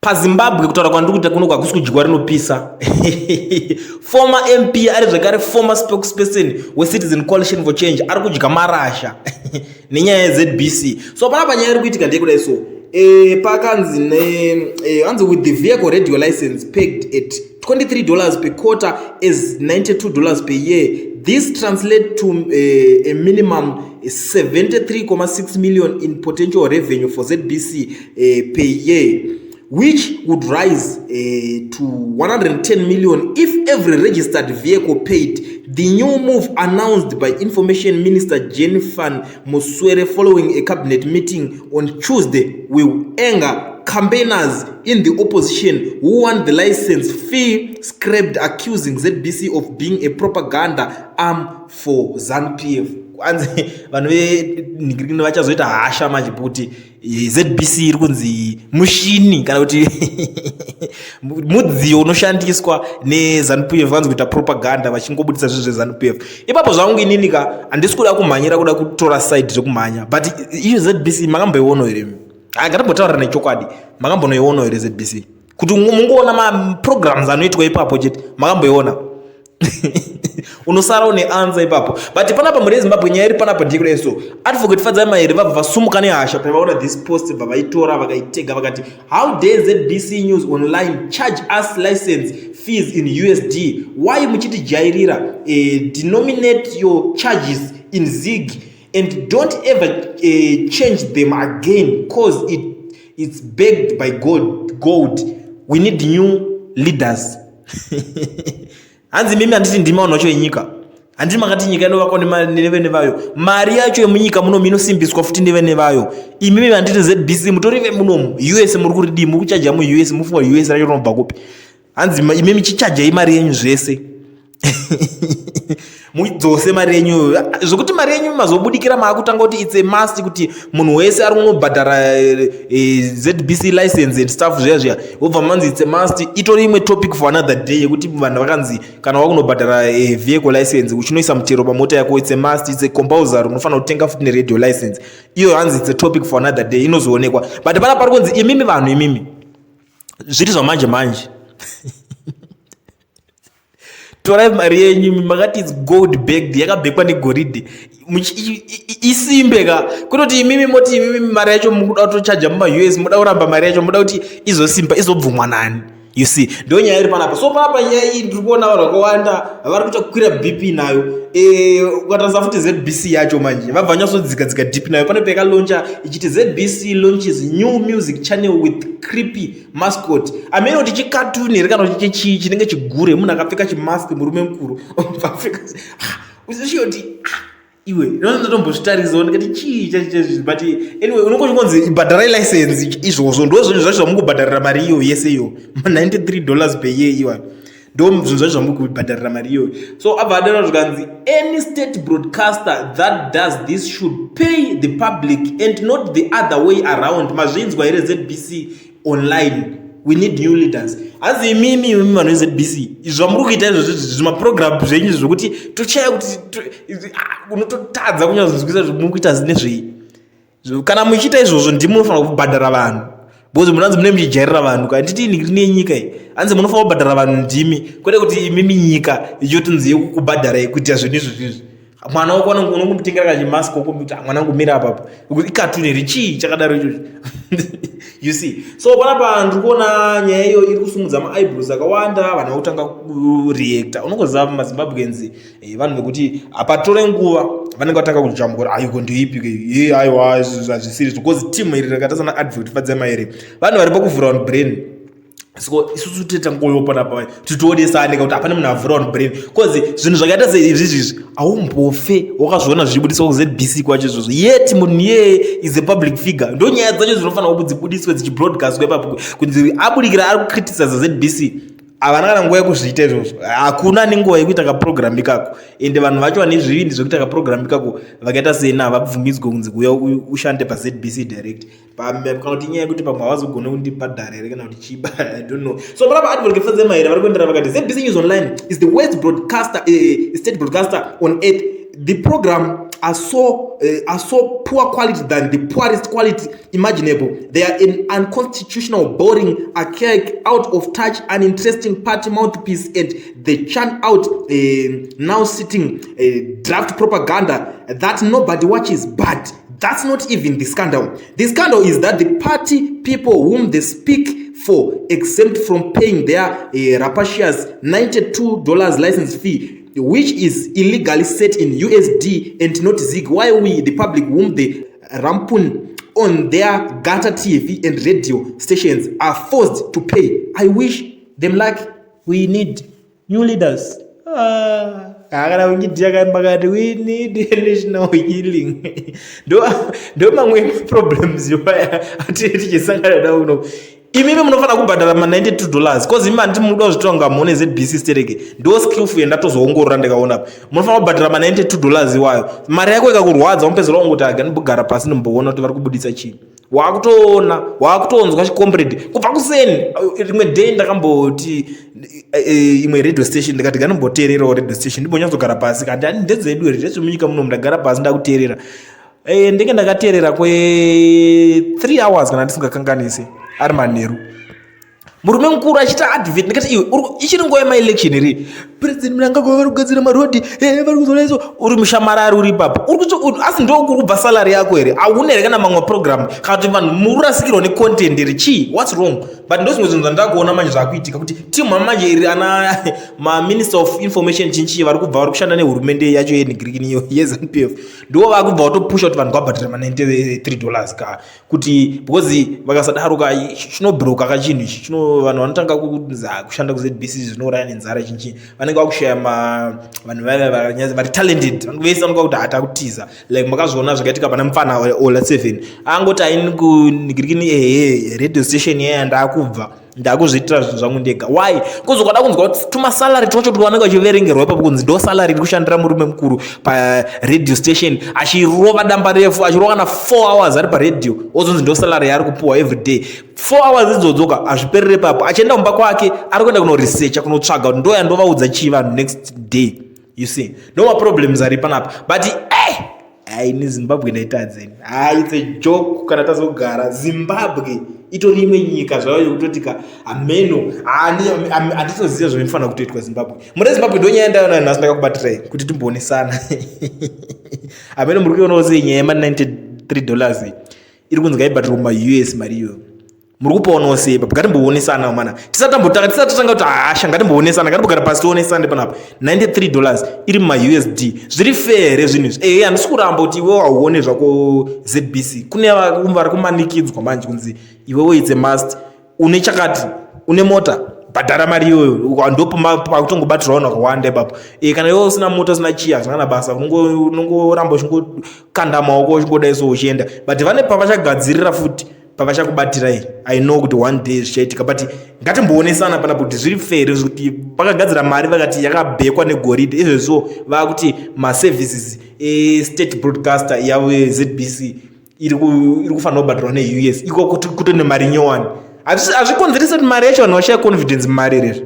paZimbabwe kutaura kwandiri kuita kuno kwakusi kudyiwa rinopisa. Former MP ari zvakare former spokesperson weCitizen Coalition for Change ari kudya marasha nenyaya yeZBC. So panapa nyaya iri kuitika ndeyekudai so pakanzi hanzi with the vehicle radio license pegged at $23 per quarter as $92 per year. This translates to a minimum 73.6 million in potential revenue for ZBC per year, which would rise to 110 million if every registered vehicle paid. The new move, announced by Information Minister Jennifer Muswere following a cabinet meeting on Tuesday, will anger campaigners in the opposition who want the license fee scrapped, accusing ZBC of being a propaganda arm for ZANU-PF. Vanhu venhingirikini vachazoita hasha manje kuti ZBC iri kunzi mushini kana kuti mudziyo unoshandiswa neZANU-PF vanzi kuita propaganda vachingobudisa zvinhu zveZANU-PF. Ipapo zvangu ininika handisi kuda kumhanyira kuda kutora side zvekumhanya, but iyo ZBC makamboiona here ngatimbotaurira nechokwadi, makambonoiona here ZBC kuti mungoona maprograms anoitwa ipapo chete makamboiona unosara une answer ipapo. But panapa muri Zimbabwe nyaya iri panapa ndikudai so advocate Fadzai vabva vasumuka nehasha pavaona this post vavaitora vakaitega vakati how dare ZBC News Online charge us license fees in USD, why muchitijairira denominate your charges in ZiG and don't ever change them again cause it's backed by gold. We need new leaders. Hanzi mimi handiti ndima unocho inyika handiti makati nyika inovakwa nevene vayo, mari yacho yemunyika munomu inosimbiswa futi nevene vayo. Imimi handiti ZBC mutorive munomu US muri kuridi muri kuchaja muUS mufunga US racho rinobva kupi? Hanzi imimi chichaja imari yenyu zvese mudzose mari yenyu zvokuti mari yenyu mazobudikira maakutanga kuti it's a must kuti munhu wese ari kunobhadhara ZBC license and stuff zviya wobva manzi it's a must. Itori imwe topic for another day yekuti vanhu vakanzi kana wakunobhadhara vehicle license uchinoisa mutero pamota yako it's a must, it's a compulsory, unofanira kutenga futi neRadio license. Iyo hanzi it's a topic for another day inozoonekwa, but pana pari kunzi imimi vanhu imimi zviri zvamanje manje torai mari yenyu makati it's gold bagged yakabhekwa negoridhe isimbe ka kunoti imimi moti imimi mari yacho mukuda kutochaja mumaUS muda kuramba mari yacho muda kuti izosimba izobvumwa nani, you see ndo nyaya iri panapa. So panapa nyaya iyi ndiri kuona vanhu vakawanda vari kuita kukwira BP nayo ukatarisa futi ZBC yacho manje vabva nyatsodzika deep nayo. Pane payakaloncha ichiti ZBC launches new music channel with creepy mascot. Amene kuti chikatuni here kana kuti chii chinenge chigure munhu akapfeka chimask murume mukuru akapfeka uzichoti iwe ndinotombozvitarizawo ndikati chii but anyway unongochonzi ibhadhara license izvozvo ndo zvinhu zvacho zvamungobhadharira mari iyo yese iyo $93 per year iwa ndo zvinhu zvacho zvamungobhadharira mari iyo. So abva adana zvikanzi any state broadcaster that does this should pay the public and not the other way around. Mazvinzwa here ZBC Online, we need new leaders. Hanzi imimi vanhu veZBC zvamuri kuita izvozvo zvimaprogram zvenyu zvokuti tochaya kuti unototadza kunyazozvisa zvomuri kuita nezvei. Kana muchiita izvozvo ndimi munofanira kubhadhara vanhu because munanzi mune muchijairira vanhu kanditi ini nyika iyi hanzi munofanira kubhadhara vanhu ndimi kwete kuti imimi nyika ichotinzi yekukubhadharai kuita zvinhu izvozvizvi. Mwana wako unongomutengera kachimask wokuti mwana wangu mira apapo ikatuni here chii chakadaro ichocho you see. So panapa ndiri kuona nyaya iyo iri kusumudza maeyebrows akawanda, vanhu vakutanga kureacta. Unongoziva maZimbabweans vanhu vekuti apatore nguva vanenge vatanga kujamba kuti ayiko ndoipi aiwa hazvisiri because team iri rakatasana advocate Fadzai here vanhu vari pakuvhura on brain. So isusu teta ngoyo panapa titoodesane kuti hapana munhu avhura on brain because zvinhu zvakaita seizvizvi haumbofe wakazviona zvichibudiswa kuZBC kwacho izvozvo yet munhu iyeye is a public figure. Ndo nyaya dzacho dzinofanira kuti dzibudiswe dzichibroadcastwa ipapo kunzi abudikira ari kukritisa ZBC havana kana nguva yekuzviita izvozvo. Hakuna nenguva yekuita kaprogram ikako ende vanhu vacho vane zvivindi zvekuita kaprogram ikako vakaita sena vabvumidzwa kunzi kuuya ushande paZBC direct kana kuti nyaya yekuti pamwe havazogona kundibhadhara here kana kuti chiba I don't know. So panapa advocate Fadzai here vari kuendera vakati ZBC News Online is the worst broadcaster state broadcaster on earth. The program are so poor quality than the poorest quality imaginable. They are an unconstitutional, boring, archaic, out of touch, uninteresting party mouthpiece, and they churn out now sitting draft propaganda that nobody watches. But that's not even the scandal. The scandal is that the party people whom they speak for exempt from paying their rapacious $92 license fee, which is illegally set in USD and not ZiG, while we, the public, whom they rampoon on their gutter TV and radio stations, are forced to pay. I wish them luck. We need new leaders. We need national healing. Do mamwe problems imimi munofana kubhadhara $92 cause imi handiti muda kuzvitonga mune ZBC stereke ndo skillful yandatozoongorora ndikaona apa munofana kubhadhara $92 iwayo mari yako ikakurwadza unopedzera ungoti aga ndimbogara pasi ndimboona kuti vari kubudisa chii wakutonzwa chikombredi kubva kuseni. Rimwe day ndakamboti imwe radio station ndikati ganimboteererawo radio station ndimbonyatsogara pasi kandi ani ndedzedu here ndezvemunyika muno ndagara pasi ndakuteerera ndenge ndakateerera 3 hours kana ndisingakanganisi ari manheru. Murume mukuru achita advert ndikati iwe ichiri nguva yemaelection iri president Mnangagwa vari kugadzira marodhi vari kuzoona izvo uri mushamarari uri ipapo asi ndo kuri kubva salary yako here hauna here kana mamwe program kana kuti vanhu murasikirwa necontent here chii what's wrong. But ndo zvimwe zvinhu zvandakuona manje zvaakuitika kuti timu manje iri ana maminister of information chinchi vari kubva vari kushanda nehurumende yacho yenigirikini yeZANU-PF ndo vakubva vatopusha kuti vanhu vabhadhira $93 ka kuti because vakasadaro ka chinobroka kachinhu ichi vanhu vanotanga kushanda kuZBC zvinouraya nenzara chinchi vanenge vakushaya vanhu vari talented vanhu vese vanoka kuti hata kutiza like makazviona zvakaitika pana mufana Ola 7 angoti aini kunigirikini radio station yaya ndakubva ndakuzviitira zvinhu zvangu ndega. Why? Because ukada kunzwa kuti tumasalary twacho twanenge vachiverengerwa ipapo kunzi ndo salary iri kushandira murume mukuru paradio station achirova damba refu achirova kana 4 hours ari paradio ozonzi ndo salary yaari kupuwa every day 4 hours idzodzoka hazviperere ipapo achienda kumba kwake ari kuenda kunoresearcha kunotsvaga kuti ndo yandovaudza chii vanhu next day. You see no maproblems ari panapa but ini Zimbabwe ndaitadzeni it's a joke kana tazogara Zimbabwe itori imwe nyika zvavo yokutotika ameno handitoziva zvinofanira kutoitwa Zimbabwe. Muri Zimbabwe ndo nyaya ndaona nhasi ndakakubatirai kuti timboonesana ameno muri kuonawo sei nyaya yema$93 iri kunzi ngaibatirwa muma-US mari iyoyo muri kupaonawo sei ipapo ngatimboonesana mana tisatotanga kuti hasha ngatimboonesana ngatimbogara pasi tionesane panapa $93 iri muma-USD zviri fair here zvinhu izvi handisi kuramba kuti iwewo hauone zvako ZBC kune vari kumanikidzwa manje kunzi iwewo it's a must une chakati une mota bhadhara mari iyoyo ndopakutongobatirwa vanhu vakawanda ipapo kana iwewo usina mota usina chii hazvingana basa unongoramba uchingokanda maoko uchingodaiso uchienda but vane pavachagadzirira futi pavachakubatirai I know kuti one day zvichaitika but ngatimboonesana panapa kuti zviri fair kuti vakagadzira mari vakati yakabhekwa negoridhe izvezvo vakuti maservices state broadcaster yavo ZBC iri kufanira kubatirwa neUS iko kutone mari nyowani hazvikonzeresa kuti mari yacho vanhu vashaya confidence mari rezvo